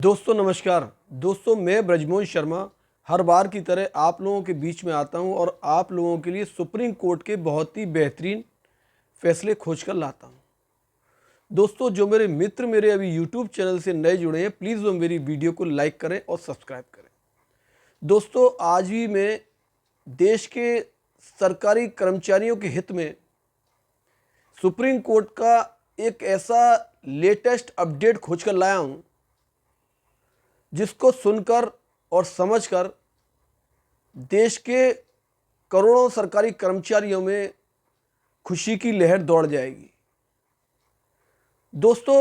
दोस्तों नमस्कार। दोस्तों मैं ब्रजमोहन शर्मा हर बार की तरह आप लोगों के बीच में आता हूं और आप लोगों के लिए सुप्रीम कोर्ट के बहुत ही बेहतरीन फैसले खोज कर लाता हूं। दोस्तों जो मेरे मित्र मेरे अभी यूट्यूब चैनल से नए जुड़े हैं, प्लीज़ वो मेरी वीडियो को लाइक करें और सब्सक्राइब करें। दोस्तों आज भी मैं देश के सरकारी कर्मचारियों के हित में सुप्रीम कोर्ट का एक ऐसा लेटेस्ट अपडेट खोज कर लाया हूं जिसको सुनकर और समझकर देश के करोड़ों सरकारी कर्मचारियों में खुशी की लहर दौड़ जाएगी। दोस्तों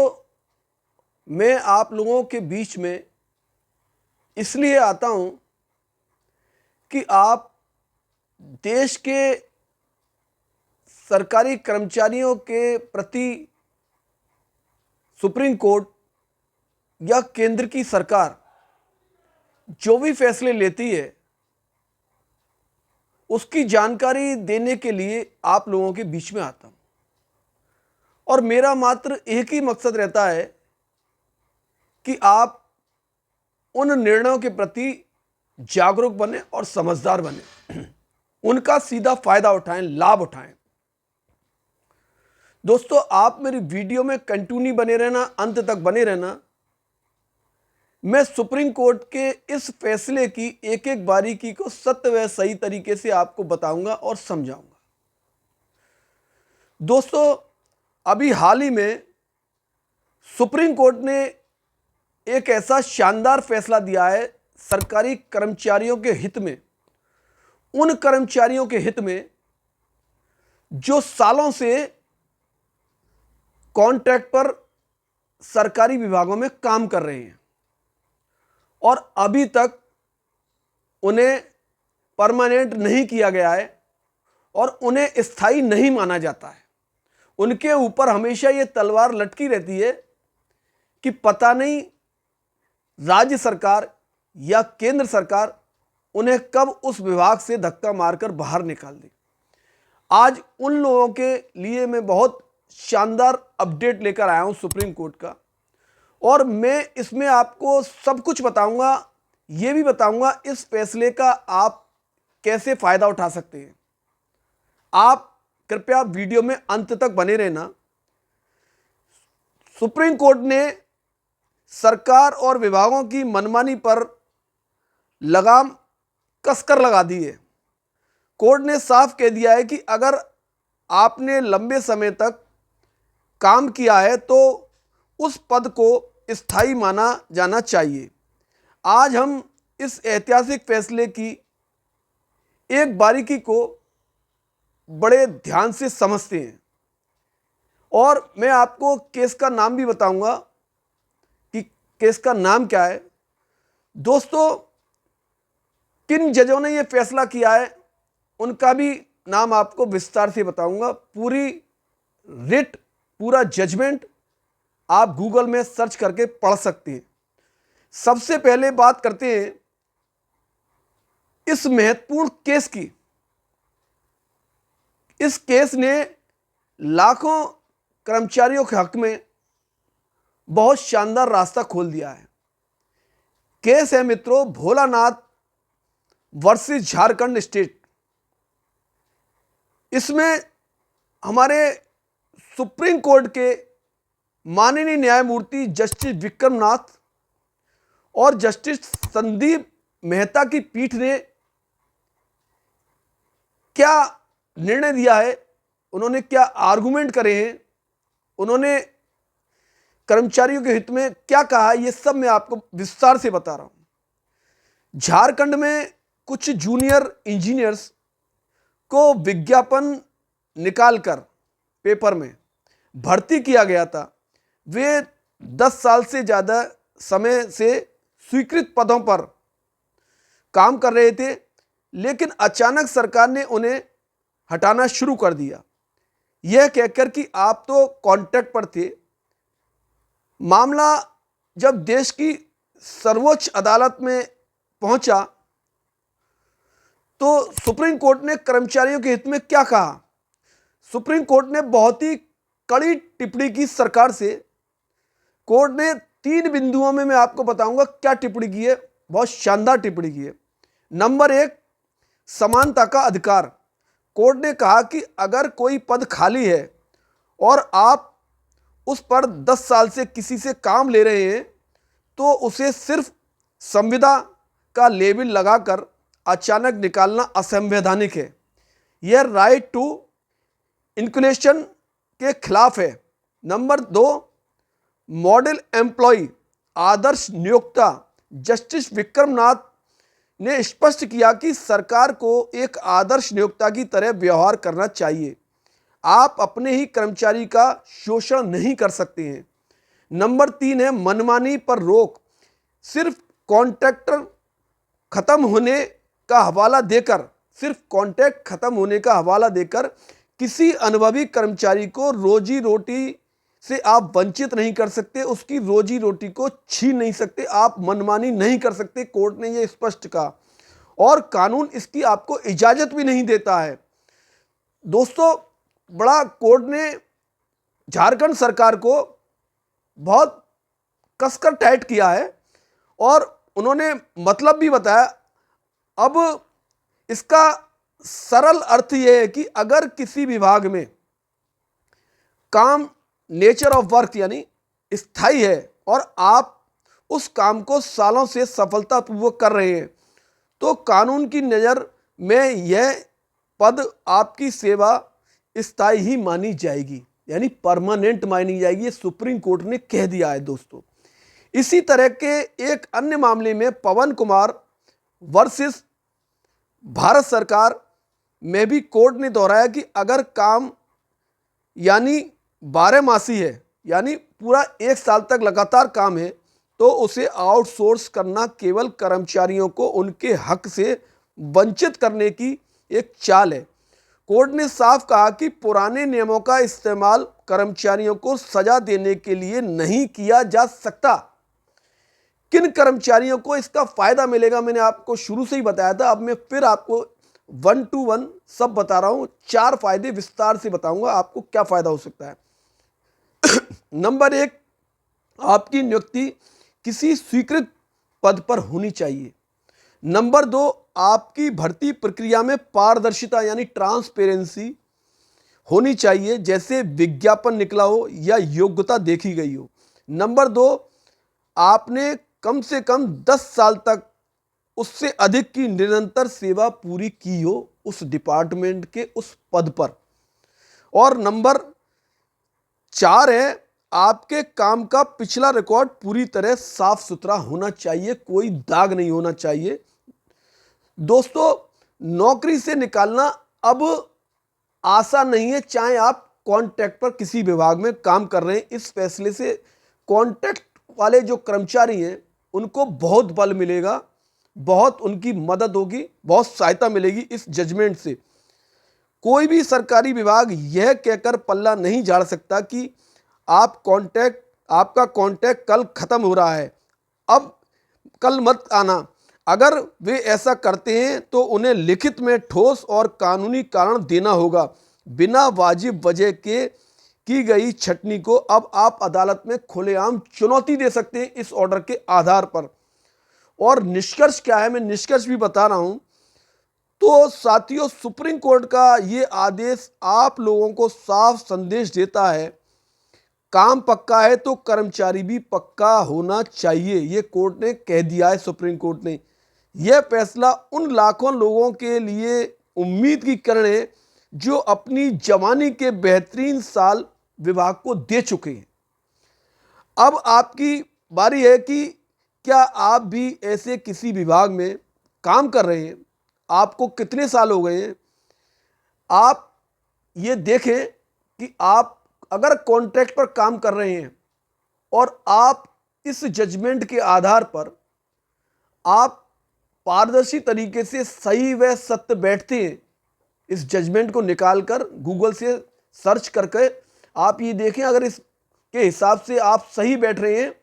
मैं आप लोगों के बीच में इसलिए आता हूं कि आप देश के सरकारी कर्मचारियों के प्रति सुप्रीम कोर्ट या केंद्र की सरकार जो भी फैसले लेती है उसकी जानकारी देने के लिए आप लोगों के बीच में आता हूं और मेरा मात्र एक ही मकसद रहता है कि आप उन निर्णयों के प्रति जागरूक बने और समझदार बने, उनका सीधा फायदा उठाएं, लाभ उठाएं। दोस्तों आप मेरी वीडियो में कंटिन्यू बने रहना, अंत तक बने रहना। मैं सुप्रीम कोर्ट के इस फैसले की एक एक बारीकी को सत्य व सही तरीके से आपको बताऊंगा और समझाऊंगा। दोस्तों अभी हाल ही में सुप्रीम कोर्ट ने एक ऐसा शानदार फैसला दिया है सरकारी कर्मचारियों के हित में, उन कर्मचारियों के हित में जो सालों से कॉन्ट्रैक्ट पर सरकारी विभागों में काम कर रहे हैं और अभी तक उन्हें परमानेंट नहीं किया गया है और उन्हें स्थायी नहीं माना जाता है। उनके ऊपर हमेशा ये तलवार लटकी रहती है कि पता नहीं राज्य सरकार या केंद्र सरकार उन्हें कब उस विभाग से धक्का मारकर बाहर निकाल दे। आज उन लोगों के लिए मैं बहुत शानदार अपडेट लेकर आया हूं सुप्रीम कोर्ट का और मैं इसमें आपको सब कुछ बताऊंगा। ये भी बताऊंगा इस फैसले का आप कैसे फायदा उठा सकते हैं। आप कृपया वीडियो में अंत तक बने रहना। सुप्रीम कोर्ट ने सरकार और विभागों की मनमानी पर लगाम कसकर लगा दी है। कोर्ट ने साफ कह दिया है कि अगर आपने लंबे समय तक काम किया है तो उस पद को स्थायी माना जाना चाहिए। आज हम इस ऐतिहासिक फैसले की एक बारीकी को बड़े ध्यान से समझते हैं और मैं आपको केस का नाम भी बताऊंगा कि केस का नाम क्या है। दोस्तों किन जजों ने यह फैसला किया है उनका भी नाम आपको विस्तार से बताऊंगा। पूरी रिट, पूरा जजमेंट आप गूगल में सर्च करके पढ़ सकते हैं। सबसे पहले बात करते हैं इस महत्वपूर्ण केस की। इस केस ने लाखों कर्मचारियों के हक में बहुत शानदार रास्ता खोल दिया है। केस है मित्रों भोलानाथ वर्सेस झारखंड स्टेट। इसमें हमारे सुप्रीम कोर्ट के माननीय न्यायमूर्ति जस्टिस विक्रमनाथ और जस्टिस संदीप मेहता की पीठ ने क्या निर्णय दिया है, उन्होंने क्या आर्गुमेंट करे हैं, उन्होंने कर्मचारियों के हित में क्या कहा है, ये सब मैं आपको विस्तार से बता रहा हूं। झारखंड में कुछ जूनियर इंजीनियर्स को विज्ञापन निकालकर पेपर में भर्ती किया गया था। वे 10 साल से ज़्यादा समय से स्वीकृत पदों पर काम कर रहे थे, लेकिन अचानक सरकार ने उन्हें हटाना शुरू कर दिया, यह कहकर कि आप तो कॉन्ट्रैक्ट पर थे। मामला जब देश की सर्वोच्च अदालत में पहुंचा तो सुप्रीम कोर्ट ने कर्मचारियों के हित में क्या कहा। सुप्रीम कोर्ट ने बहुत ही कड़ी टिप्पणी की सरकार से। कोर्ट ने 3 बिंदुओं में मैं आपको बताऊंगा क्या टिप्पणी की है, बहुत शानदार टिप्पणी की है। नंबर 1, समानता का अधिकार। कोर्ट ने कहा कि अगर कोई पद खाली है और आप उस पर 10 साल से किसी से काम ले रहे हैं तो उसे सिर्फ संविदा का लेबल लगाकर अचानक निकालना असंवैधानिक है। यह राइट टू इंक्लूशन के खिलाफ है। नंबर 2, मॉडल एम्प्लॉय आदर्श नियोक्ता जस्टिस विक्रमनाथ ने स्पष्ट किया कि सरकार को एक आदर्श नियोक्ता की तरह व्यवहार करना चाहिए। आप अपने ही कर्मचारी का शोषण नहीं कर सकते हैं। नंबर 3 है मनमानी पर रोक। सिर्फ कॉन्ट्रैक्टर खत्म होने का हवाला देकर सिर्फ कॉन्ट्रैक्ट खत्म होने का हवाला देकर किसी अनुभवी कर्मचारी को रोजी रोटी से आप वंचित नहीं कर सकते, उसकी रोजी रोटी को छीन नहीं सकते, आप मनमानी नहीं कर सकते। कोर्ट ने यह स्पष्ट कहा और कानून इसकी आपको इजाजत भी नहीं देता है। दोस्तों, बड़ा कोर्ट ने झारखंड सरकार को बहुत कसकर टाइट किया है और उन्होंने मतलब भी बताया। अब इसका सरल अर्थ यह है कि अगर किसी विभाग में काम नेचर ऑफ वर्क यानी स्थायी है और आप उस काम को सालों से सफलतापूर्वक कर रहे हैं तो कानून की नज़र में यह पद आपकी सेवा स्थायी ही मानी जाएगी, यानी परमानेंट मानी जाएगी। ये सुप्रीम कोर्ट ने कह दिया है दोस्तों। इसी तरह के एक अन्य मामले में पवन कुमार वर्सेस भारत सरकार में भी कोर्ट ने दोहराया कि अगर काम यानी 12 मासी है, यानी पूरा 1 साल तक लगातार काम है, तो उसे आउटसोर्स करना केवल कर्मचारियों को उनके हक से वंचित करने की एक चाल है। कोर्ट ने साफ कहा कि पुराने नियमों का इस्तेमाल कर्मचारियों को सजा देने के लिए नहीं किया जा सकता। किन कर्मचारियों को इसका फायदा मिलेगा मैंने आपको शुरू से ही बताया था, अब मैं फिर आपको 1 to 1 सब बता रहा हूं। 4 फायदे विस्तार से बताऊंगा आपको क्या फायदा हो सकता है। नंबर 1, आपकी नियुक्ति किसी स्वीकृत पद पर होनी चाहिए। नंबर 2, आपकी भर्ती प्रक्रिया में पारदर्शिता यानी ट्रांसपेरेंसी होनी चाहिए, जैसे विज्ञापन निकला हो या योग्यता देखी गई हो। नंबर 2, आपने कम से कम 10 साल तक उससे अधिक की निरंतर सेवा पूरी की हो उस डिपार्टमेंट के उस पद पर। और नंबर 4 है, आपके काम का पिछला रिकॉर्ड पूरी तरह साफ सुथरा होना चाहिए, कोई दाग नहीं होना चाहिए। दोस्तों, नौकरी से निकालना अब आसान नहीं है, चाहे आप कॉन्ट्रैक्ट पर किसी विभाग में काम कर रहे हैं। इस फैसले से कॉन्ट्रैक्ट वाले जो कर्मचारी हैं उनको बहुत बल मिलेगा, बहुत उनकी मदद होगी, बहुत सहायता मिलेगी इस जजमेंट से। कोई भी सरकारी विभाग यह कहकर पल्ला नहीं झाड़ सकता कि आपका कॉन्ट्रैक्ट कल खत्म हो रहा है, अब कल मत आना। अगर वे ऐसा करते हैं तो उन्हें लिखित में ठोस और कानूनी कारण देना होगा। बिना वाजिब वजह के की गई छटनी को अब आप अदालत में खुलेआम चुनौती दे सकते हैं इस ऑर्डर के आधार पर। और निष्कर्ष क्या है, मैं निष्कर्ष भी बता रहा हूं। तो साथियों, सुप्रीम कोर्ट का ये आदेश आप लोगों को साफ संदेश देता है, काम पक्का है तो कर्मचारी भी पक्का होना चाहिए। ये कोर्ट ने कह दिया है, सुप्रीम कोर्ट ने। यह फैसला उन लाखों लोगों के लिए उम्मीद की किरण है जो अपनी जवानी के बेहतरीन साल विभाग को दे चुके हैं। अब आपकी बारी है कि क्या आप भी ऐसे किसी विभाग में काम कर रहे हैं, आपको कितने साल हो गए हैं। आप ये देखें कि आप अगर कॉन्ट्रैक्ट पर काम कर रहे हैं और आप इस जजमेंट के आधार पर आप पारदर्शी तरीके से सही व सत्य बैठते हैं, इस जजमेंट को निकालकर गूगल से सर्च करके आप ये देखें, अगर इसके हिसाब से आप सही बैठ रहे हैं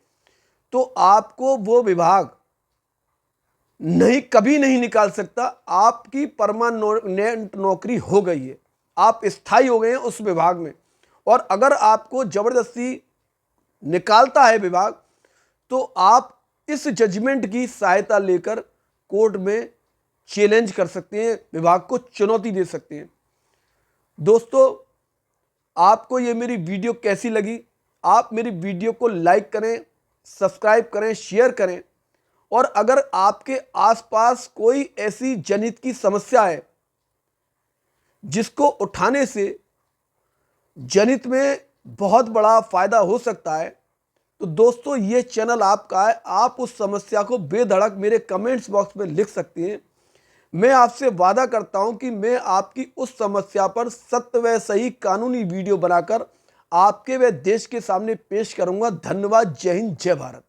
तो आपको वो विभाग कभी नहीं निकाल सकता। आपकी परमानेंट नौकरी हो गई है, आप स्थायी हो गए हैं उस विभाग में। और अगर आपको जबरदस्ती निकालता है विभाग तो आप इस जजमेंट की सहायता लेकर कोर्ट में चैलेंज कर सकते हैं, विभाग को चुनौती दे सकते हैं। दोस्तों, आपको ये मेरी वीडियो कैसी लगी? आप मेरी वीडियो को लाइक करें, सब्सक्राइब करें, शेयर करें। और अगर आपके आसपास कोई ऐसी जनहित की समस्या है जिसको उठाने से जनहित में बहुत बड़ा फायदा हो सकता है, तो दोस्तों ये चैनल आपका है। आप उस समस्या को बेधड़क मेरे कमेंट्स बॉक्स में लिख सकते हैं। मैं आपसे वादा करता हूं कि मैं आपकी उस समस्या पर सत्य व सही कानूनी वीडियो बनाकर आपके व देश के सामने पेश करूंगा। धन्यवाद। जय हिंद, जय भारत।